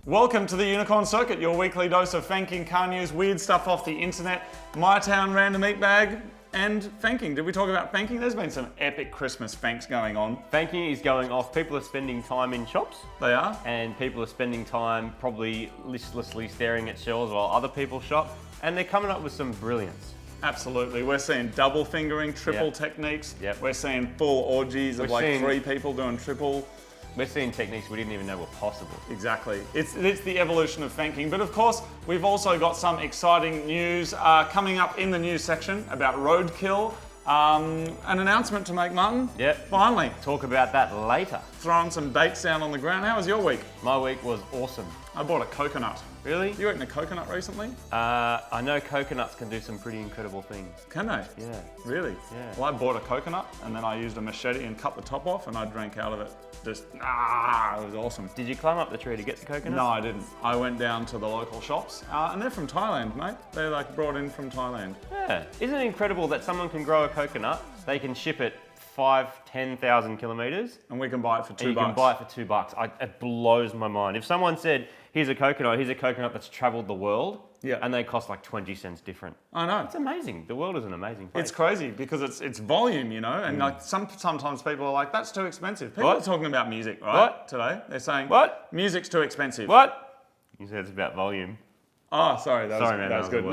Welcome to the Unicorn Circuit, your weekly dose of Fanking car news, weird stuff off the internet, my town random eat bag, and Fanking. Did we talk about Fanking? There's been some epic Christmas Fanks going on. Fanking is going off. People are spending time in shops. They are. And people are spending time probably listlessly staring at shelves while other people shop. And they're coming up with some brilliance. Absolutely. We're seeing double fingering, triple techniques. Yep. We're seeing full orgies of three people doing triple. We're seeing techniques we didn't even know were possible. Exactly. It's the evolution of Fanking. But of course, we've also got some exciting news coming up in the news section about Roadkill. An announcement to make, Martin. Yep. Finally. Talk about that later. Throwing some dates down on the ground. How was your week? My week was awesome. I bought a coconut. Really? You eaten a coconut recently? I know coconuts can do some pretty incredible things. Can they? Yeah. Really? Yeah. Well, I bought a coconut and then I used a machete and cut the top off and I drank out of it. It was awesome. Did you climb up the tree to get the coconut? No, I didn't. I went down to the local shops and they're from Thailand, mate. They're like brought in from Thailand. Yeah. Isn't it incredible that someone can grow a coconut, they can ship it 10,000 kilometers. And we can buy it for $2. And you can buy it for $2. It blows my mind. If someone said, here's a coconut that's traveled the world, and they cost like 20 cents different. I know. It's amazing. The world is an amazing place. It's crazy because it's volume, you know, and like sometimes people are like, that's too expensive. People are talking about music, right? Today. They're saying, music's too expensive. What? You said it's about volume. Oh, sorry, that was good.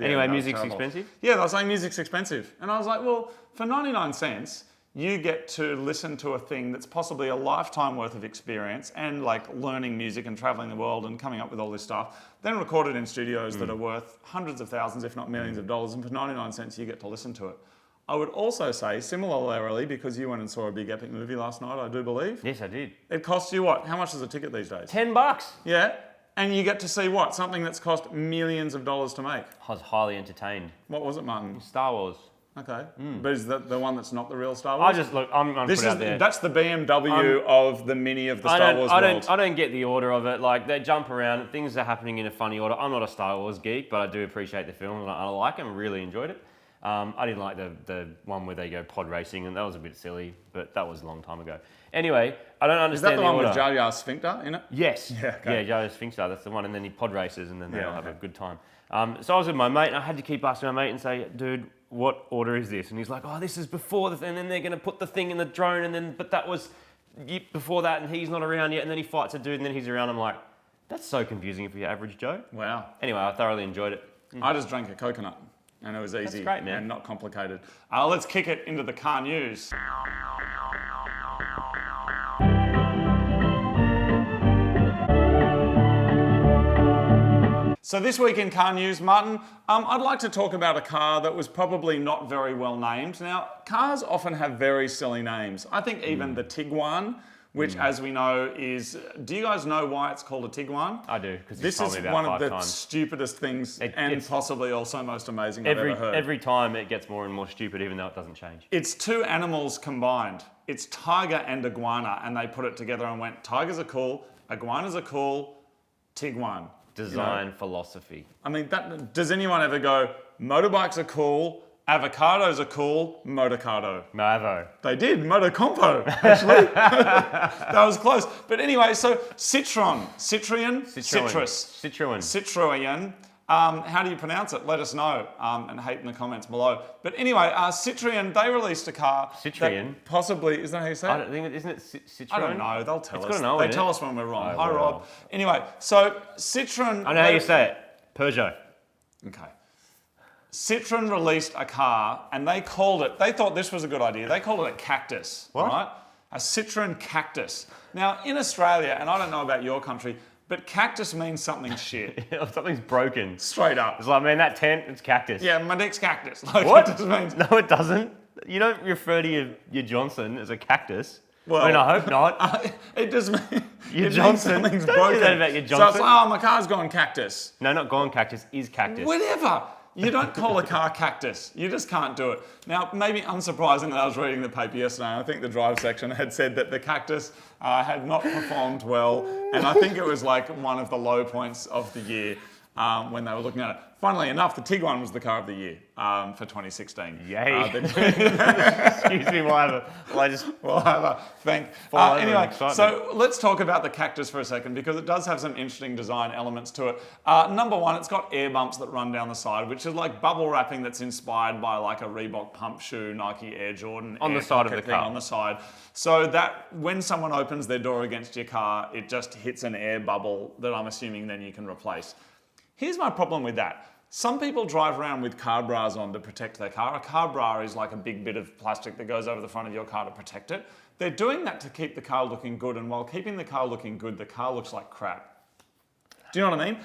Anyway, music's expensive? Yeah, they were saying music's expensive. And I was like, well, for 99 cents, you get to listen to a thing that's possibly a lifetime worth of experience and like learning music and traveling the world and coming up with all this stuff, then recorded in studios that are worth hundreds of thousands, if not millions of dollars, and for 99 cents, you get to listen to it. I would also say, similarly, because you went and saw a big epic movie last night, I do believe. Yes, I did. It costs you what? How much is a ticket these days? $10. Yeah. And you get to see what? Something that's cost millions of dollars to make. I was highly entertained. What was it, Martin? Star Wars. Okay. But is that the one that's not the real Star Wars? I'm going to put it out there. That's the BMW of the Mini of the Star Wars world. I don't get the order of it. Like, they jump around, things are happening in a funny order. I'm not a Star Wars geek, but I do appreciate the film and I like it. I really enjoyed it. I didn't like the one where they go pod racing, and that was a bit silly, but that was a long time ago. Anyway, I don't understand the order. Is that the one with Jar Jar Sphincter in it? Yes. Yeah, okay. Yeah, Jar Jar Sphincter, that's the one, and then he pod races, and then they all have a good time. So I was with my mate, and I had to keep asking my mate and say, dude, what order is this? And he's like, oh, this is before the thing, and then they're going to put the thing in the drone, and then, but that was before that, and he's not around yet, and then he fights a dude, and then he's around. I'm like, that's so confusing for your average Joe. Wow. Anyway, I thoroughly enjoyed it. I just drank a coconut. And it was easy. That's great, man. And not complicated. Let's kick it into the car news. So this week in car news, Martin, I'd like to talk about a car that was probably not very well named. Now, cars often have very silly names. I think even the Tiguan, which, as we know, is... Do you guys know why it's called a Tiguan? I do, because this is one of the stupidest things and possibly also most amazing I've ever heard. Every time it gets more and more stupid, even though it doesn't change. It's two animals combined. It's tiger and iguana, and they put it together and went, tigers are cool, iguanas are cool, Tiguan. Design philosophy. I mean, does anyone ever go, motorbikes are cool, avocados are cool, motorcado? Mavo. They did, motocompo, actually. That was close. But anyway, so Citreon. How do you pronounce it? Let us know and hate in the comments below. But anyway, Citreon, they released a car. Citrion? Possibly, is that how you say it? I don't think, isn't it Citroen? I don't know, they'll tell us. Know, they tell us when we're wrong. Oh, Hi, Rob. Anyway, so Citreon... I know how you say it. Peugeot. Okay. Citreon released a car and they thought this was a good idea. They called it a cactus, right? A Citreon Cactus. Now, in Australia, and I don't know about your country, but cactus means something shit. Something's broken. Straight up. It's like, man, that tent, it's cactus. Yeah, my dick's cactus. Like, what? It just means... No, it doesn't. You don't refer to your Johnson as a cactus. Well, I mean, I hope not. It just means... Your Johnson. Something's don't broken. Do that about your Johnson. So it's like, oh, my car's gone cactus. No, not gone cactus, is cactus. Whatever. You don't call a car cactus. You just can't do it. Now, maybe unsurprisingly, I was reading the paper yesterday, and I think the drive section had said that the cactus had not performed well, and I think it was like one of the low points of the year. when they were looking at it. Funnily enough, the Tiguan was the car of the year for 2016. Yay. Excuse me, we'll have a thank. Anyway, so let's talk about the Cactus for a second because it does have some interesting design elements to it. Number one, it's got air bumps that run down the side, which is like bubble wrapping that's inspired by like a Reebok pump shoe, Nike Air Jordan. On the side of the car. On the side. So that when someone opens their door against your car, it just hits an air bubble that I'm assuming then you can replace. Here's my problem with that. Some people drive around with car bras on to protect their car. A car bra is like a big bit of plastic that goes over the front of your car to protect it. They're doing that to keep the car looking good, and while keeping the car looking good, the car looks like crap. Do you know what I mean?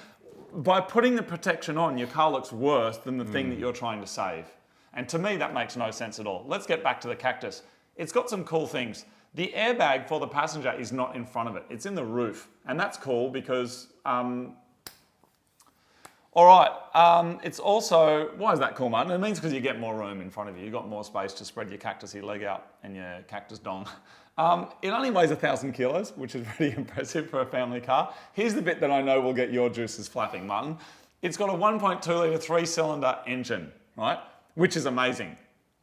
By putting the protection on, your car looks worse than the thing that you're trying to save. And to me, that makes no sense at all. Let's get back to the Cactus. It's got some cool things. The airbag for the passenger is not in front of it. It's in the roof. And that's cool because... All right, it's also, why is that cool, Martin? It means because you get more room in front of you. You've got more space to spread your cactusy leg out and your cactus dong. It only weighs 1,000 kilos, which is pretty impressive for a family car. Here's the bit that I know will get your juices flapping, Martin. It's got a 1.2 litre 3-cylinder engine, right? Which is amazing.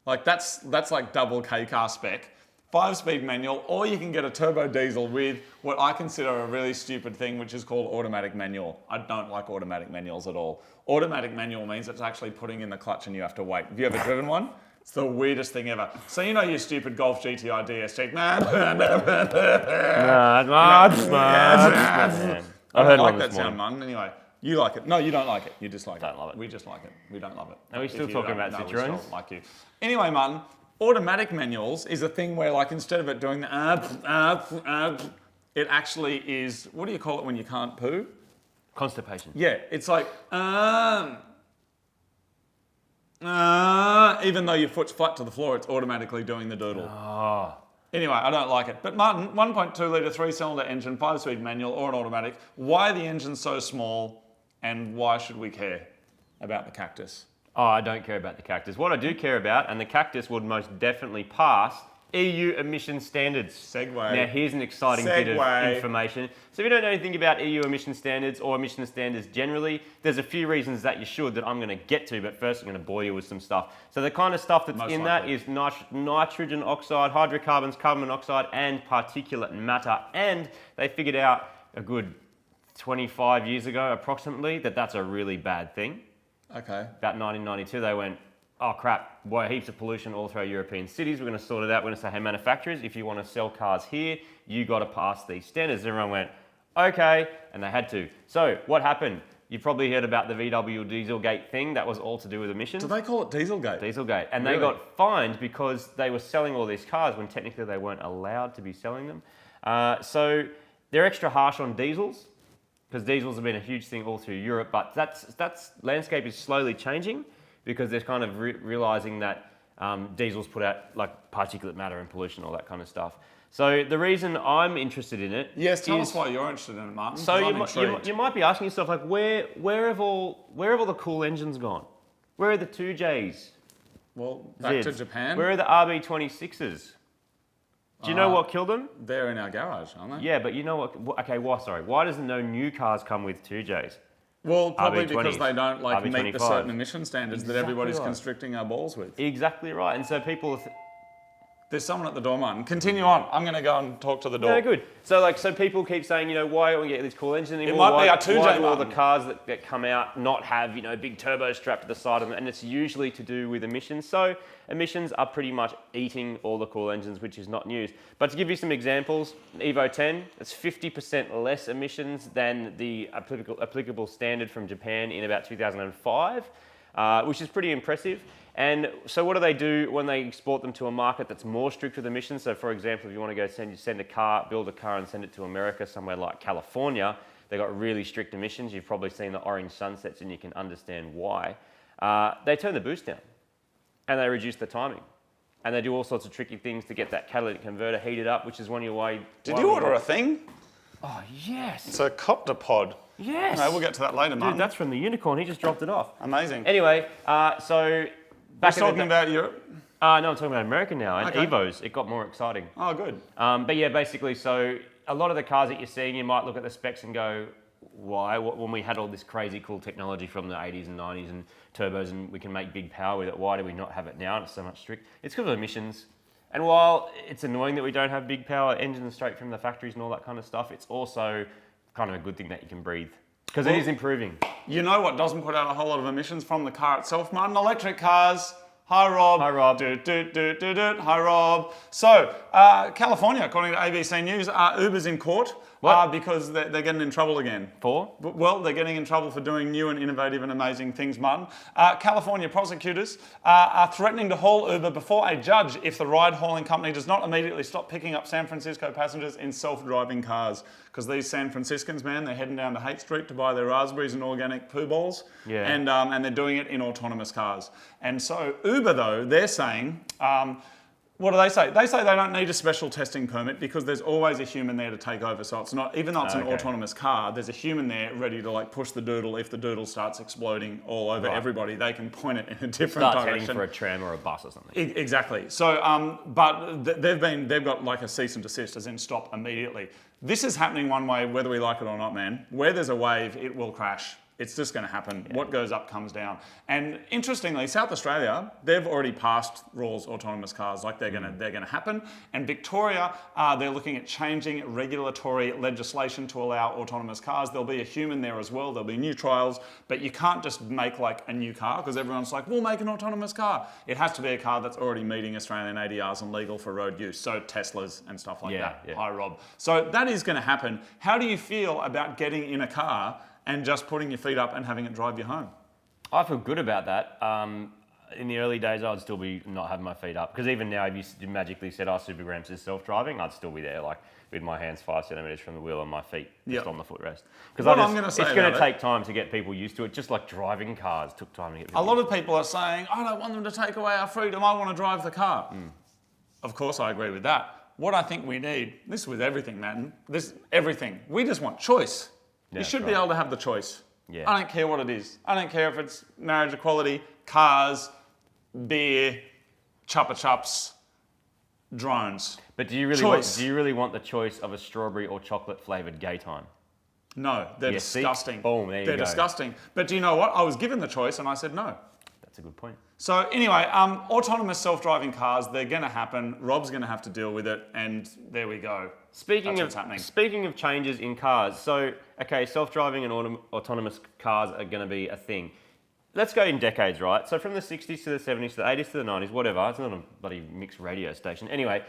Like that's like double K car spec. 5-speed manual, or you can get a turbo diesel with what I consider a really stupid thing, which is called automatic manual. I don't like automatic manuals at all. Automatic manual means it's actually putting in the clutch and you have to wait. Have you ever driven one? It's the weirdest thing ever. So you know your stupid Golf GTI DSG? I heard like that sound, Martin. Anyway, you like it. No, you don't like it. You dislike it. Don't love it. We just like it. We don't love it. Are we still talking about Citroens? We still like you. Anyway, Martin. Automatic manuals is a thing where, like, instead of it doing the it actually is, what do you call it when you can't poo? Constipation. Yeah, it's like even though your foot's flat to the floor, it's automatically doing the doodle. Oh. Anyway, I don't like it. But Martin, 1.2 litre 3-cylinder engine, 5-speed manual or an automatic. Why are the engines so small, and why should we care about the Cactus? Oh, I don't care about the Cactus. What I do care about, and the Cactus would most definitely pass, EU emission standards. Segue. Now, here's an exciting bit of information. So if you don't know anything about EU emission standards or emission standards generally, there's a few reasons that you should that I'm going to get to, but first I'm going to bore you with some stuff. So the kind of stuff that's in that is nitrogen oxide, hydrocarbons, carbon monoxide, and particulate matter. And they figured out a good 25 years ago, approximately, that that's a really bad thing. Okay. About 1992, they went, oh crap, boy, heaps of pollution all through our European cities. We're going to sort it out. We're going to say, hey, manufacturers, if you want to sell cars here, you got to pass these standards. And everyone went, okay, and they had to. So what happened? You probably heard about the VW Dieselgate thing. That was all to do with emissions. Do they call it Dieselgate? Dieselgate. And really? They got fined because they were selling all these cars when technically they weren't allowed to be selling them. So they're extra harsh on diesels, because diesels have been a huge thing all through Europe, but that's landscape is slowly changing because they're kind of realizing that diesels put out like particulate matter and pollution, all that kind of stuff. So the reason I'm interested in it, tell us why you're interested in it, Martin. So you might be asking yourself, like, where have all the cool engines gone? Where are the 2Js? Well, back to Japan. Where are the RB26s? Do you know what killed them? They're in our garage, aren't they? Yeah, but you know what? Okay, why doesn't no new cars come with 2Js? Well, probably RB20s, because they don't like meet the RB25s. certain emission standards that everybody's right. constricting our balls with. Exactly right. And so people... There's someone at the door, Martin. Continue on. I'm going to go and talk to the door. No, good. So people keep saying, why don't we get this cool engine anymore? It might be our 2J, Why do all the Martin. cars that come out not have, big turbos strapped to the side of them? And it's usually to do with emissions. So emissions are pretty much eating all the cool engines, which is not news. But to give you some examples, EVO 10, it's 50% less emissions than the applicable standard from Japan in about 2005, which is pretty impressive. And so what do they do when they export them to a market that's more strict with emissions? So for example, if you want to go build a car and send it to America, somewhere like California, they've got really strict emissions. You've probably seen the orange sunsets and you can understand why. They turn the boost down and they reduce the timing. And they do all sorts of tricky things to get that catalytic converter heated up, which is one of your way... Did you order a thing? Oh, yes. It's a copter pod. Yes. No, we'll get to that later, Martin. Dude, that's from the unicorn. He just dropped it off. Amazing. Anyway, so... We're talking about Europe? No, I'm talking about America now, and Okay. EVOs. It got more exciting. Oh, good. But yeah, basically, so a lot of the cars that you're seeing, you might look at the specs and go, why, when we had all this crazy cool technology from the 80s and 90s and turbos and we can make big power with it, why do we not have it now and it's so much strict? It's because of emissions. And while it's annoying that we don't have big power engines straight from the factories and all that kind of stuff, it's also kind of a good thing that you can breathe. Because it is improving. You know what doesn't put out a whole lot of emissions from the car itself, Martin? Electric cars. Hi, Rob. Hi, Rob. Hi, Rob. So, California, according to ABC News, Uber's in court because they're getting in trouble again. For? Well, they're getting in trouble for doing new and innovative and amazing things, Martin. California prosecutors are threatening to haul Uber before a judge if the ride-hauling company does not immediately stop picking up San Francisco passengers in self-driving cars. Because these San Franciscans, man, they're heading down to Haight Street to buy their raspberries and organic poo balls. Yeah. And they're doing it in autonomous cars. And so Uber, though, they're saying, what do they say? They say they don't need a special testing permit because there's always a human there to take over. So it's not, even though it's an autonomous car, there's a human there ready to like push the doodle. If the doodle starts exploding all over everybody, they can point it in a different direction. Heading for a tram or a bus or something. Exactly. So, but they've got like a cease and desist, as in stop immediately. This is happening one way, whether we like it or not, man. Where there's a wave, it will crash. It's just going to happen. Yeah. What goes up comes down. And interestingly, South Australia, they've already passed rules autonomous cars, like they're going to happen. And Victoria, they're looking at changing regulatory legislation to allow autonomous cars. There'll be a human there as well. There'll be new trials, but you can't just make like a new car because everyone's like, we'll make an autonomous car. It has to be a car that's already meeting Australian ADRs and legal for road use. So Teslas and stuff like that. Yeah. Hi, Rob. So that is going to happen. How do you feel about getting in a car and just putting your feet up and having it drive you home? I feel good about that. In the early days, I'd still be not having my feet up. Because even now, if you magically said, Super Gramps is self-driving, I'd still be there, like with my hands 5 centimetres from the wheel and my feet just on the footrest. Because it's going to take time to get people used to it, just like driving cars took time to get people used to. A lot of people are saying, I don't want them to take away our freedom, I want to drive the car. Of course, I agree with that. What I think we need, this is with everything, Matten, everything, we just want choice. You should be able to have the choice. Yeah. I don't care what it is. I don't care if it's marriage equality, cars, beer, Chupa Chups, drones. But do you really want the choice of a strawberry or chocolate flavoured gay time? No, they're disgusting. Boom, there you go. They're disgusting. But do you know what? I was given the choice and I said no. That's a good point. So anyway, autonomous self-driving cars, they're going to happen. Rob's going to have to deal with it, and there we go. Speaking of changes in cars, so, okay, self-driving and autonomous cars are going to be a thing. Let's go in decades, right? So from the 60s to the 70s to the 80s to the 90s, whatever. It's not a bloody mixed radio station. Anyway,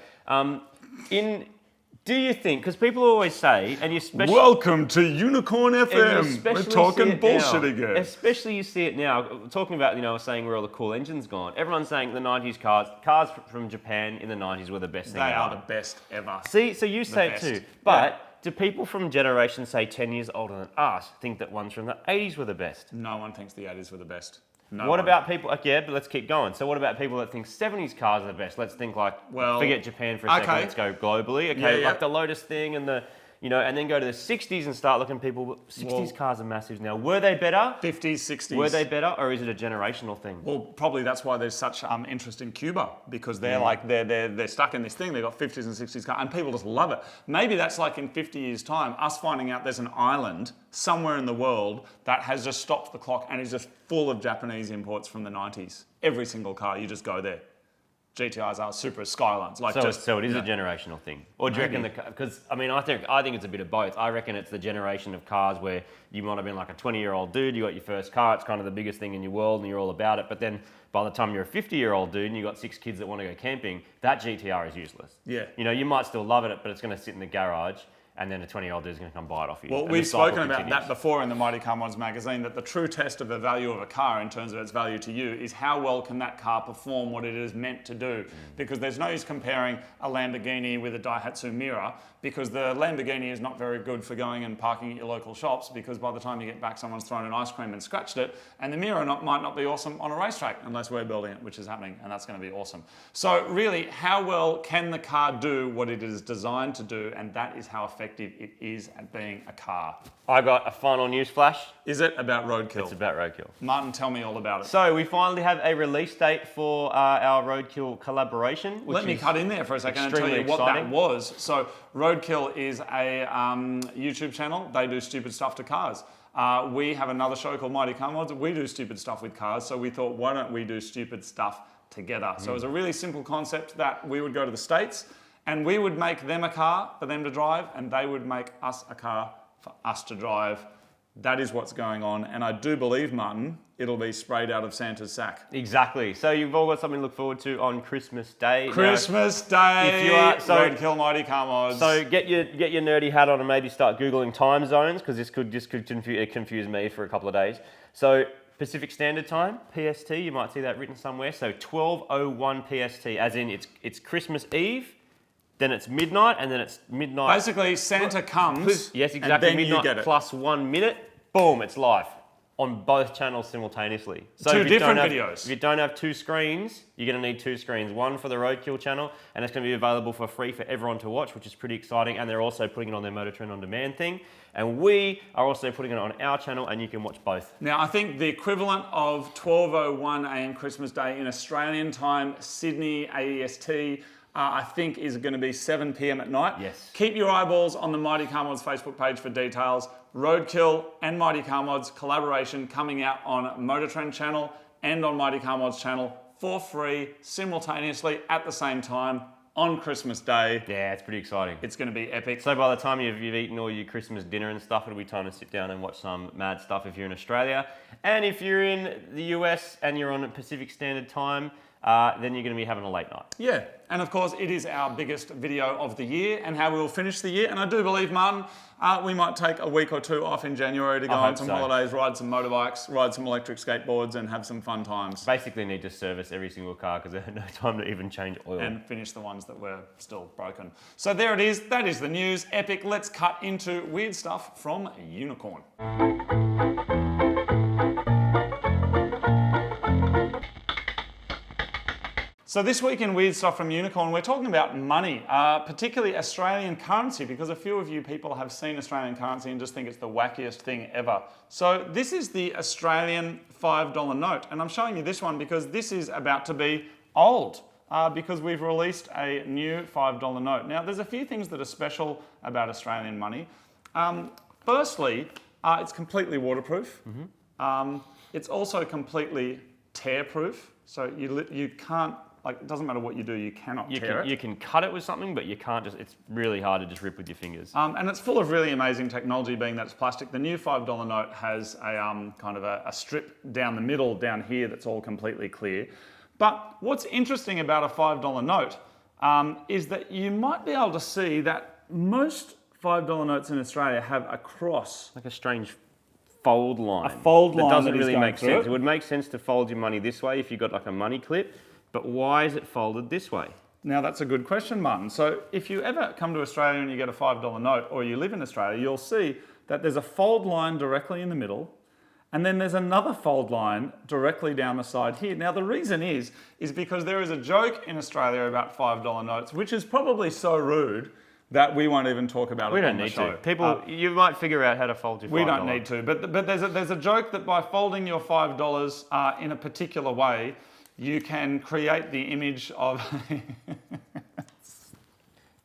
do you think, because people always say, and you especially... Welcome to Unicorn FM. We're talking bullshit again. Especially you see it now, talking about, saying where all the cool engines gone. Everyone's saying the 90s cars from Japan in the 90s were the best thing ever. They are the best ever. See, so you say it too. But do people from generations, say 10 years older than us, think that ones from the 80s were the best? No one thinks the 80s were the best. What about people, but let's keep going. So what about people that think 70s cars are the best? Let's think forget Japan for a second, let's go globally. Okay, like the Lotus thing and and then go to the 60s and start looking at people, 60s cars are massive now. Were they better? 50s, 60s. Were they better, or is it a generational thing? Well, probably that's why there's such interest in Cuba, because they're they're stuck in this thing. They've got 50s and 60s cars, and people just love it. Maybe that's like in 50 years' time, us finding out there's an island somewhere in the world that has just stopped the clock and is just full of Japanese imports from the 90s. Every single car, you just go there. GTIs are super Skylines. So it is a generational thing. Or do you reckon because I think it's a bit of both. I reckon it's the generation of cars where you might have been like a 20-year-old dude, you got your first car, it's kind of the biggest thing in your world and you're all about it. But then by the time you're a 50-year-old dude and you've got 6 kids that want to go camping, that GTR is useless. Yeah. You might still love it, but it's going to sit in the garage. And then a 20-year-old dude's going to come buy it off you. Well, we've spoken about that before in the Mighty Car Mods magazine, that the true test of the value of a car in terms of its value to you is how well can that car perform what it is meant to do. Because there's no use comparing a Lamborghini with a Daihatsu Miura, because the Lamborghini is not very good for going and parking at your local shops, because by the time you get back, someone's thrown an ice cream and scratched it, and the Miura might not be awesome on a racetrack unless we're building it, which is happening, and that's going to be awesome. So really, how well can the car do what it is designed to do, and that is how effective effective it is at being a car. I got a final news flash. Is it about Roadkill? It's about Roadkill. Martin, tell me all about it. So we finally have a release date for our Roadkill collaboration. Let me cut in there for a second and tell you what that was. So Roadkill is a YouTube channel. They do stupid stuff to cars. We have another show called Mighty Car Mods. We do stupid stuff with cars. So we thought, why don't we do stupid stuff together? So it was a really simple concept that we would go to the States and we would make them a car for them to drive, and they would make us a car for us to drive. That is what's going on. And I do believe, Martin, it'll be sprayed out of Santa's sack. Exactly. So you've all got something to look forward to on Christmas Day. Christmas Day, if you are, Roadkill Mighty Car Mods. So get your nerdy hat on and maybe start Googling time zones, because this could confuse me for a couple of days. So Pacific Standard Time, PST, you might see that written somewhere. So 12:01 PST, as in it's Christmas Eve, then it's midnight, and then it's midnight. Basically, Santa comes, yes, exactly, and then midnight you get it. plus 1 minute, boom, it's live on both channels simultaneously. So Two different videos. If you don't have two screens, you're going to need two screens. One for the Roadkill channel, and it's going to be available for free for everyone to watch, which is pretty exciting. And they're also putting it on their Motor Trend On Demand thing. And we are also putting it on our channel, and you can watch both. Now, I think the equivalent of 12:01 AM Christmas Day in Australian time, Sydney AEST, I think is going to be 7 PM at night. Yes. Keep your eyeballs on the Mighty Car Mods Facebook page for details. Roadkill and Mighty Car Mods collaboration coming out on Motor Trend channel and on Mighty Car Mods channel for free, simultaneously at the same time on Christmas Day. Yeah, it's pretty exciting. It's going to be epic. So by the time you've eaten all your Christmas dinner and stuff, it'll be time to sit down and watch some mad stuff if you're in Australia. And if you're in the US and you're on Pacific Standard Time, then you're going to be having a late night. Yeah, and of course it is our biggest video of the year and how we will finish the year. And I do believe, Martin, we might take a week or two off in January to go on some holidays, ride some motorbikes, ride some electric skateboards, and have some fun times. Basically need to service every single car because there's no time to even change oil. And finish the ones that were still broken. So there it is, that is the news. Epic. Let's cut into weird stuff from Unicorn. So this week in Weird Stuff from Unicorn, we're talking about money, particularly Australian currency, because a few of you people have seen Australian currency and just think it's the wackiest thing ever. So this is the Australian $5 note, and I'm showing you this one because this is about to be old, because we've released a new $5 note. Now, there's a few things that are special about Australian money. Firstly, it's completely waterproof. It's also completely tear-proof, so you can't, like, it doesn't matter what you do, you cannot tear it. You can cut it with something, but you can't just, it's really hard to just rip with your fingers. And it's full of really amazing technology, being that it's plastic. The new $5 note has a kind of a strip down the middle down here that's all completely clear. But what's interesting about a $5 note is that you might be able to see that most $5 notes in Australia have a cross. Like a strange fold line. A fold line that doesn't really make through sense. It would make sense to fold your money this way if you got like a money clip, but why is it folded this way? Now that's a good question, Martin. So if you ever come to Australia and you get a $5 note, or you live in Australia, you'll see that there's a fold line directly in the middle, and then there's another fold line directly down the side here. Now the reason is because there is a joke in Australia about $5 notes, which is probably so rude that we won't even talk about it on the show. We don't need to. People, you might figure out how to fold your $5. We don't need to, but there's a joke that by folding your $5 in a particular way, you can create the image of... Do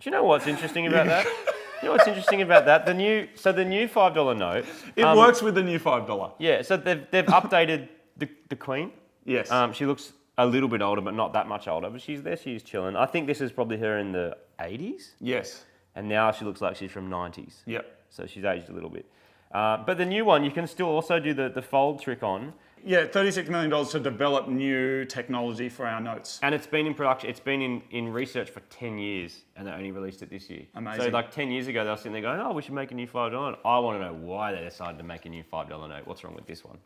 you know what's interesting about that? You know what's interesting about that? The new $5 note... It works with the new $5. Yeah, so they've updated the Queen. Yes. She looks a little bit older, but not that much older. But she's chilling. I think this is probably her in the 80s. Yes. And now she looks like she's from 90s. Yep. So she's aged a little bit. But the new one, you can still also do the fold trick on. Yeah, $36 million to develop new technology for our notes. And it's been in production, it's been in research for 10 years, and they only released it this year. Amazing. So like 10 years ago, they were sitting there going, oh, we should make a new $5 note. I want to know why they decided to make a new $5 note. What's wrong with this one?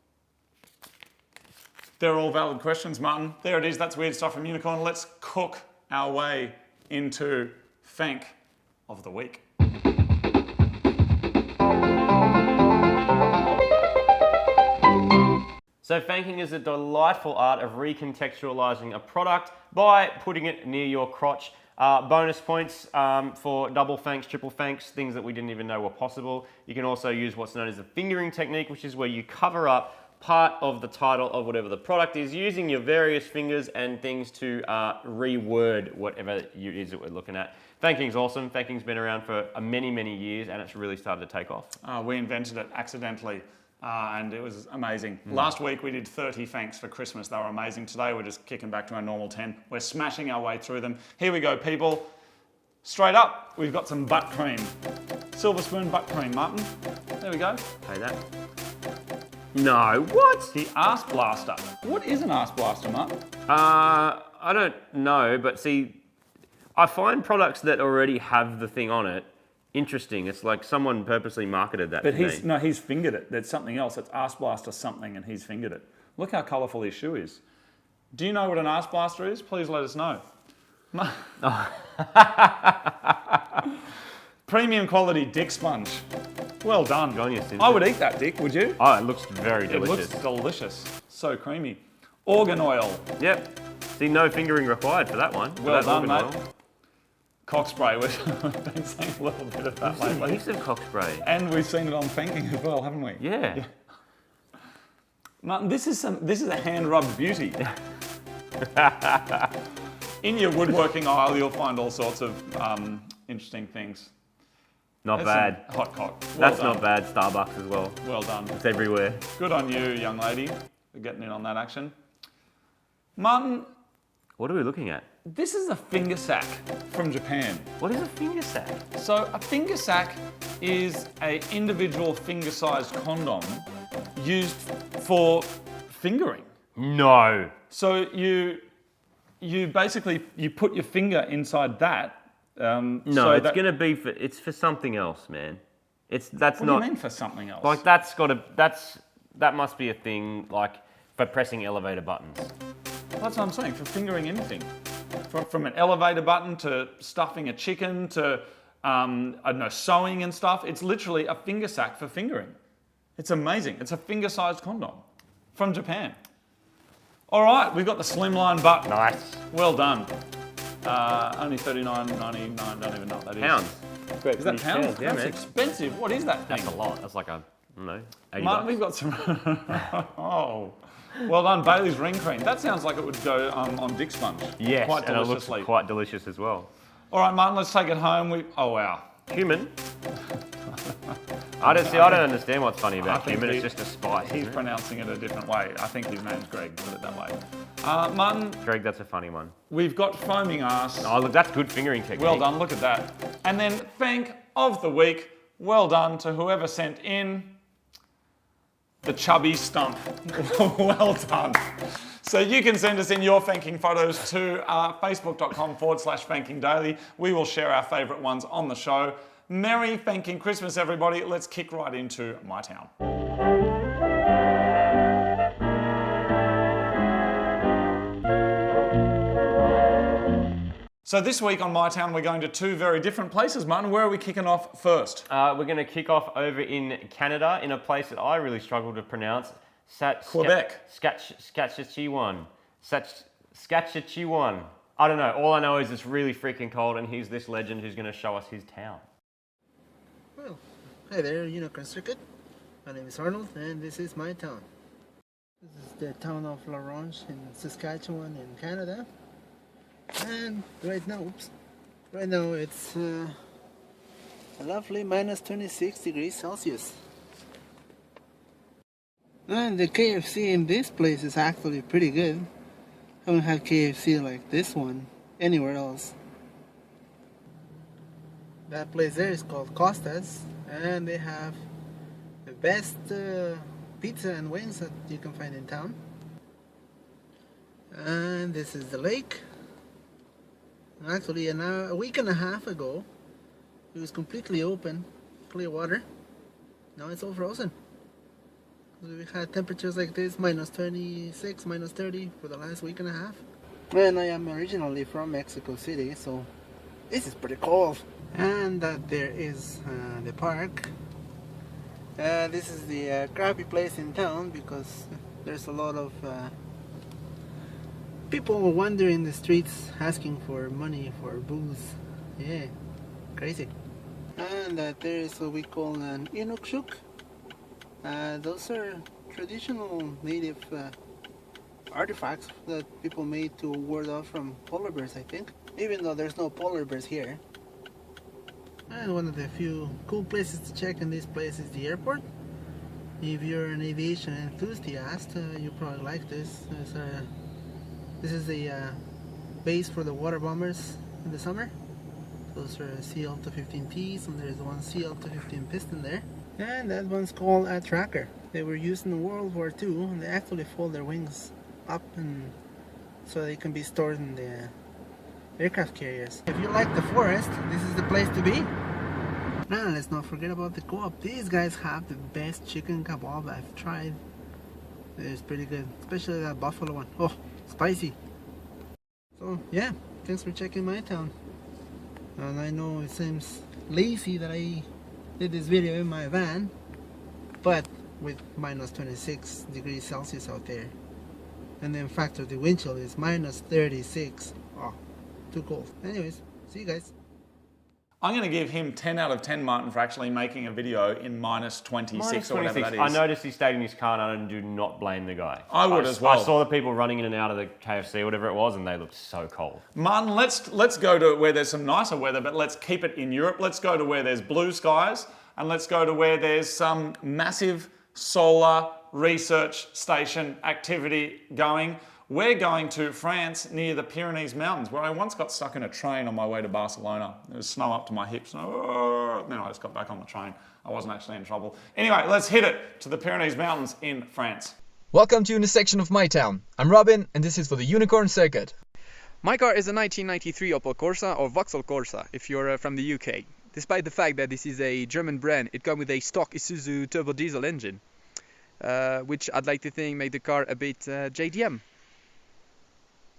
They're all valid questions, Martin. There it is, that's Weird Stuff from Unicorn. Let's cook our way into Fank of the Week. So fanking is a delightful art of recontextualizing a product by putting it near your crotch. Bonus points for double fanks, triple fanks, things that we didn't even know were possible. You can also use what's known as the fingering technique, which is where you cover up part of the title of whatever the product is using your various fingers and things to reword whatever it is that we're looking at. Fanking's awesome. Fanking's been around for many, many years and it's really started to take off. We invented it accidentally and it was amazing. Last week we did 30 fanks for Christmas. They were amazing. Today we're just kicking back to our normal 10. We're smashing our way through them. Here we go, people. Straight up, we've got some butt cream. Silver spoon butt cream, Martin. There we go. Pay that. No, what? The Arse Blaster. What is an Arse Blaster, Martin? I don't know, but see, I find products that already have the thing on it interesting. It's like someone purposely marketed that. But he's fingered it. There's something else. It's Arse Blaster something, and he's fingered it. Look how colourful his shoe is. Do you know what an Arse Blaster is? Please let us know. Premium quality dick sponge. Well done. Good on you, I would eat that dick, would you? Oh, it looks very delicious. It looks delicious. So creamy. Organ oil. Yep. See, no fingering required for that one. Well done, mate. Cock spray. We've been seeing a little bit of that lately. Heaps of cock spray. And we've seen it on Fanking as well, haven't we? Yeah. Martin, this is a hand rubbed beauty. In your woodworking aisle, you'll find all sorts of interesting things. Not bad. Hot cock. That's not bad. Starbucks as well. Well done. It's everywhere. Good on you, young lady, for getting in on that action. Martin. What are we looking at? This is a finger sack from Japan. What is a finger sack? So a finger sack is an individual finger-sized condom used for fingering. No. So you basically put your finger inside that. No, it's gonna be for something else, man. What do you mean for something else? Like that must be a thing like for pressing elevator buttons. That's what I'm saying, for fingering anything. From an elevator button to stuffing a chicken to, I don't know, sewing and stuff. It's literally a finger sack for fingering. It's amazing. It's a finger-sized condom from Japan. All right, we've got the slimline butt. Nice. Well done. Only $39.99, don't even know what that is. Pounds. Is that pounds? Yeah, That's man. expensive. What is that thing? That's a lot. That's like $80. Martin, we've got some... Oh. Well done, Bailey's ring cream. That sounds like it would go on dick sponge. Yes, quite and deliciously. it looks quite delicious as well. All right, Martin, let's take it home. Oh, wow. Cumin? I don't understand what's funny about cumin. It's just a spice. He's pronouncing it a different way. I think his name's Greg, put it that way. Martin. Greg, that's a funny one. We've got foaming arse. Oh, look, that's good fingering technique. Well done, look at that. And then thank of the week. Well done to whoever sent in the chubby stump. Well done. So you can send us in your fanking photos to facebook.com/fanking daily. We will share our favourite ones on the show. Merry Fanking Christmas, everybody. Let's kick right into My Town. So this week on My Town, we're going to two very different places. Martin, where are we kicking off first? We're going to kick off over in Canada, in a place that I really struggle to pronounce. Quebec. Saskatchewan. Saskatchewan. I don't know. All I know is it's really freaking cold, and here's this legend who's going to show us his town. Well, hi there, Unicorn Circuit. My name is Arnold, and this is my town. This is the town of La Ronge in Saskatchewan in Canada. And right now it's a lovely minus 26 degrees Celsius. And the KFC in this place is actually pretty good. I haven't had KFC like this one anywhere else. That place there is called Costa's, and they have the best pizza and wings that you can find in town. And this is the lake. Actually, a week and a half ago, it was completely open, clear water. Now it's all frozen. We've had temperatures like this, minus 26, minus 30 for the last week and a half. And I am originally from Mexico City, so this is pretty cold. And there is the park. This is the crappy place in town because there's a lot of people wander in the streets asking for money for booze. Yeah, crazy. And there is what we call an inukshuk. Those are traditional native artifacts that people made to ward off from polar bears, I think. Even though there's no polar bears here. And one of the few cool places to check in this place is the airport. If you're an aviation enthusiast, you probably like this. This is the base for the water bombers in the summer. Those are CL-215Ts, and there's one CL-215 piston there. And that one's called a tracker. They were used in World War II, and they actually fold their wings up and so they can be stored in the aircraft carriers. If you like the forest, this is the place to be. Now let's not forget about the co-op. These guys have the best chicken kebab I've tried. It's pretty good, especially that buffalo one. Oh, spicy. So yeah, thanks for checking my town. And I know it seems lazy that I did this video in my van, but with minus 26 degrees Celsius out there, and then factor the wind chill is minus 36. Oh, too cold. Anyways, see you guys. I'm going to give him 10 out of 10, Martin, for actually making a video in minus 26 or whatever that is. I noticed he stayed in his car, and I do not blame the guy. I would as well. I saw the people running in and out of the KFC or whatever it was, and they looked so cold. Martin, let's go to where there's some nicer weather, but let's keep it in Europe. Let's go to where there's blue skies, and let's go to where there's some massive solar research station activity going. We're going to France near the Pyrenees Mountains, where I once got stuck in a train on my way to Barcelona. There was snow up to my hips. Then I just got back on the train. I wasn't actually in trouble. Anyway, let's hit it to the Pyrenees Mountains in France. Welcome to a new section of my town. I'm Robin, and this is for the Unicorn Circuit. My car is a 1993 Opel Corsa, or Vauxhall Corsa if you're from the UK. Despite the fact that this is a German brand, it comes with a stock Isuzu turbo diesel engine, which I'd like to think made the car a bit JDM.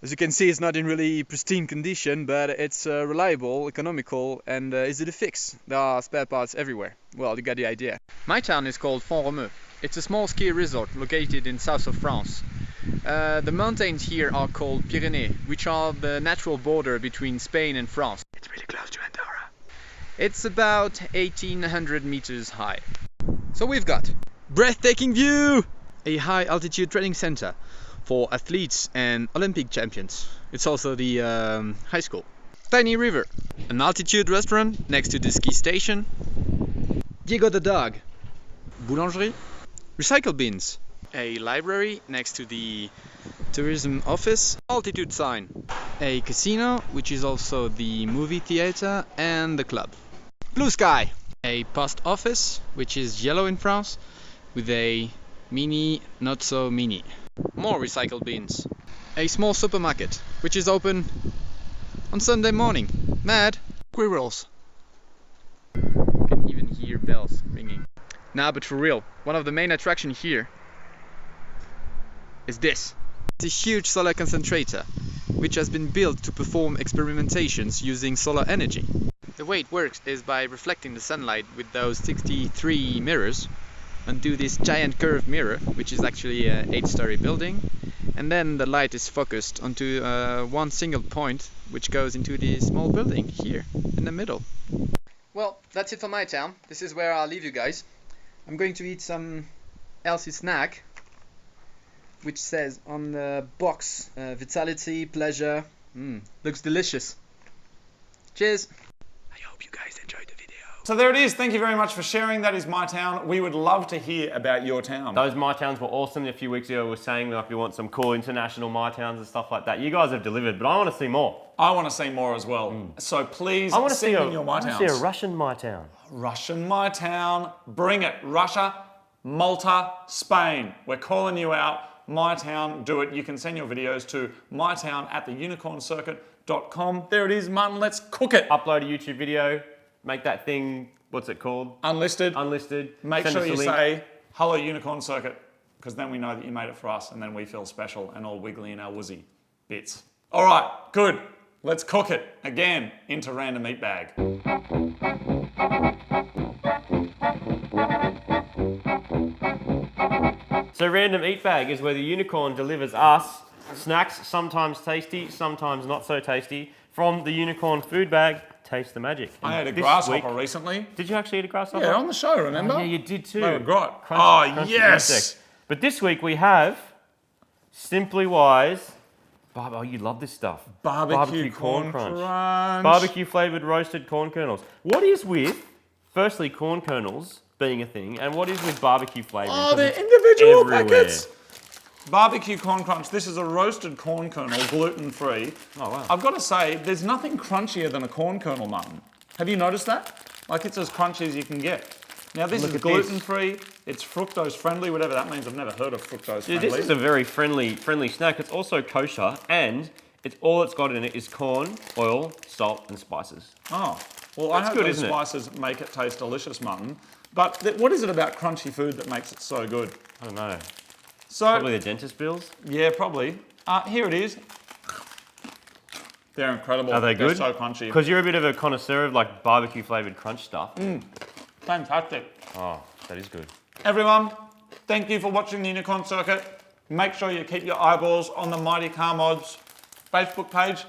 As you can see, it's not in really pristine condition, but it's reliable, economical, and easy to fix. There are spare parts everywhere. Well, you got the idea. My town is called Font-Romeu. It's a small ski resort located in south of France. The mountains here are called Pyrenees, which are the natural border between Spain and France. It's really close to Andorra. It's about 1800 meters high. So we've got breathtaking view, a high altitude training center for athletes and Olympic champions. It's also the high school. Tiny river, an altitude restaurant next to the ski station, Diego the dog, boulangerie, recycle bins, a library next to the tourism office, altitude sign, a casino, which is also the movie theater and the club. Blue sky, a post office, which is yellow in France, with a mini, not so mini. More recycle bins. A small supermarket, which is open on Sunday morning. Mad squirrels. You can even hear bells ringing. Nah, but for real, one of the main attractions here is this. It's a huge solar concentrator, which has been built to perform experimentations using solar energy. The way it works is by reflecting the sunlight with those 63 mirrors onto this giant curved mirror, which is actually an 8-story building, and then the light is focused onto one single point, which goes into the small building here in the middle. Well, that's it for my town. This is where I'll leave you guys. I'm going to eat some healthy snack, which says on the box vitality, pleasure. Looks delicious. Cheers. I hope you guys enjoyed the video. So there it is. Thank you very much for sharing. That is my town. We would love to hear about your town. Those My Towns were awesome. A few weeks ago we were saying that we want some cool international My Towns and stuff like that. You guys have delivered, but I want to see more. I want to see more as well. So please I want to send see in your My I want Towns. to see a Russian My Town. Russian My Town. Bring it. Russia, Malta, Spain. We're calling you out. My Town, do it. You can send your videos to mytown@theunicorncircuit.com. There it is, Martin. Let's cook it. Upload a YouTube video. Make that thing, what's it called? Unlisted. Unlisted. Make Send sure us a you link. say, hello Unicorn Circuit, because then we know that you made it for us and then we feel special and all wiggly in our woozy bits. All right, good. Let's cook it again into Random Eat Bag. So Random Eat Bag is where the unicorn delivers us Snacks, sometimes tasty, sometimes not so tasty. From the Unicorn food bag, taste the magic. And I ate a this grasshopper week- recently. Did you actually eat a grasshopper? Yeah, on the show, remember? Oh, yeah, you did too. They were great. Crunchy Yes! insect. But this week we have Simply Wise. Oh, you love this stuff. Barbecue corn crunch. Barbecue flavored roasted corn kernels. What is with, firstly, corn kernels being a thing, and what is with barbecue flavour? Oh, they're individual everywhere. packets. Barbecue corn crunch. This is a roasted corn kernel, gluten-free. Oh, wow. I've got to say, there's nothing crunchier than a corn kernel, Martin. Have you noticed that? Like, it's as crunchy as you can get. Now, this Look is at this. gluten-free. It's fructose-friendly, whatever that means. I've never heard of fructose-friendly. Yeah, this is a very friendly snack. It's also kosher, and all it's got in it is corn, oil, salt, and spices. Oh, well, I That's hope good, those isn't it? spices make it taste delicious, Martin. But what is it about crunchy food that makes it so good? I don't know. So, Probably the dentist bills. yeah, probably. Here it is. They're incredible. Are they good? They're so crunchy. Because you're a bit of a connoisseur of like barbecue flavored crunch stuff. Fantastic. Oh, that is good. Everyone, thank you for watching the Unicorn Circuit. Make sure you keep your eyeballs on the Mighty Car Mods Facebook page.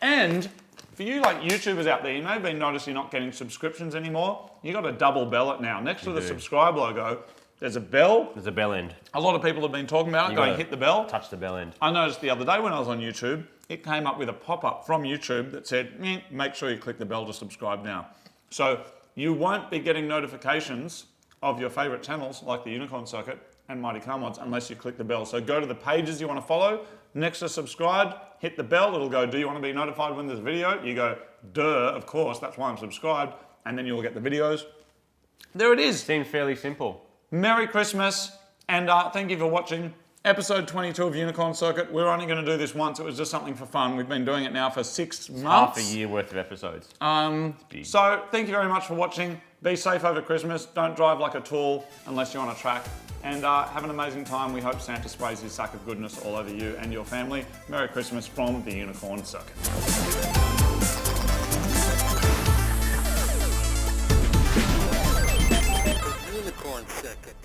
And for you like YouTubers out there, you may have been noticing you're not getting subscriptions anymore. You got to double bell it now. Next to the do. subscribe logo, there's a bell. There's a bell end. A lot of people have been talking about it, You going gotta hit the bell. Touch the bell end. I noticed the other day when I was on YouTube, it came up with a pop-up from YouTube that said, make sure you click the bell to subscribe now. So you won't be getting notifications of your favorite channels like the Unicorn Circuit and Mighty Car Mods unless you click the bell. So go to the pages you want to follow, next to subscribe, hit the bell, it'll go, do you want to be notified when there's a video? You go, duh, of course, that's why I'm subscribed, and then you'll get the videos. There it is. Seems fairly simple. Merry Christmas, and thank you for watching episode 22 of Unicorn Circuit. We're only going to do this once. It was just something for fun. We've been doing it now for 6 months. Half a year worth of episodes. Big. So thank you very much for watching. Be safe over Christmas. Don't drive like a tool unless you're on a track. And have an amazing time. We hope Santa sprays his sack of goodness all over you and your family. Merry Christmas from the Unicorn Circuit. Unicorn Circuit.